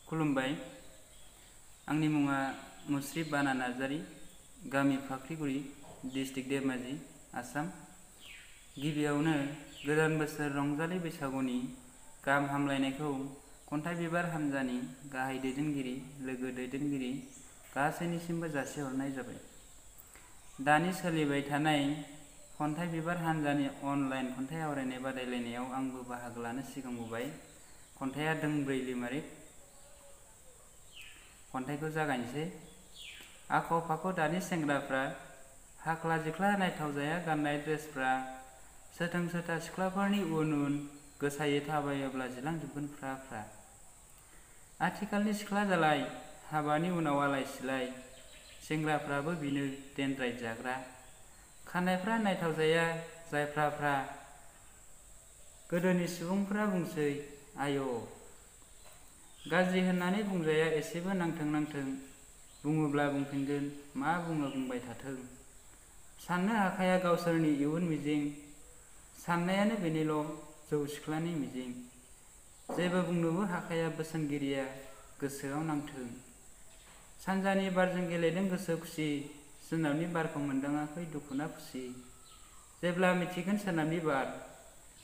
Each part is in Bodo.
खुलुमबाय। आंनि मुङा मुस्रि बाना नार्जारी, गामि फाख्रिगुरी, डिस्ट्रिक्ट धेमाजी, आसाम। गिबियावनो गोदान बोसोर रंजालि बैसागुनि गाहाम हामलायनायखौ खन्थाइ बिबार हानजानि गाहाय दैदेनगिरि, लोगो दैदेनगिरि गासैनिसिमबो जासिहरनाय जाबाय। दानि सोलिबाय थानाय खन्थाइ बिबार हानजानि अनलाइन खन्थाइ आवरायनाय बादायलायनायाव आंबो बाहागो लानो सिगांबोबाय। खन्थाइया दोंब्रै लिमारिक। खन्थाइखौ जागायनोसै। आख' फाख' दानि सेंग्राफ्रा, हाख्ला जिख्ला नायथावजाया गाननाय ड्रेसफ्रा, सोथों सोथा सिख्लाफोरनि उन उन गोसायै थाबायोब्ला जिलांजोबगोन फ्रा फ्रा। आथिखालनि सिख्ला जालाय, हाबानि उनाव आलाय सिलाय, सेंग्राफ्राबो बिनो देनद्राय जाग्रा। खानायफ्रा नायथावजाया जायफ्राफ्रा, गोदोनि सुबुंफ्रा बुंसै आय'। गाज्रि होननानै बुंजाया एसेबो नांथों नांथों, बुङोब्ला बुंफिनगोन मा बुङो बुंबाय थाथों। साननो हाखाया गावसोरनि इयुन मिजिं, साननायानो बेनिल' जौ सिख्लानि मिजिं। जेबो बुंनोबो हाखाया बोसोनगिरिया गोसोआव नांथों। सानजानि बारजों गेलेदों गोसो खुसि, सोनाबनि बारखौ मोनदाङाखै दुखुना खुसि। जेब्ला मिथिगोन सोनाबनि बार,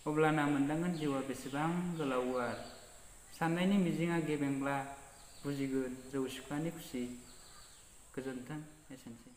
अब्लाना मोनदांगोन जिउआ बेसेबां गोलाव गुवार। साननायनि मिजिंआ गेबेंब्ला बुजिगोन जौ सिख्लानि खुसि। गोजोन्थों, एसेनोसै।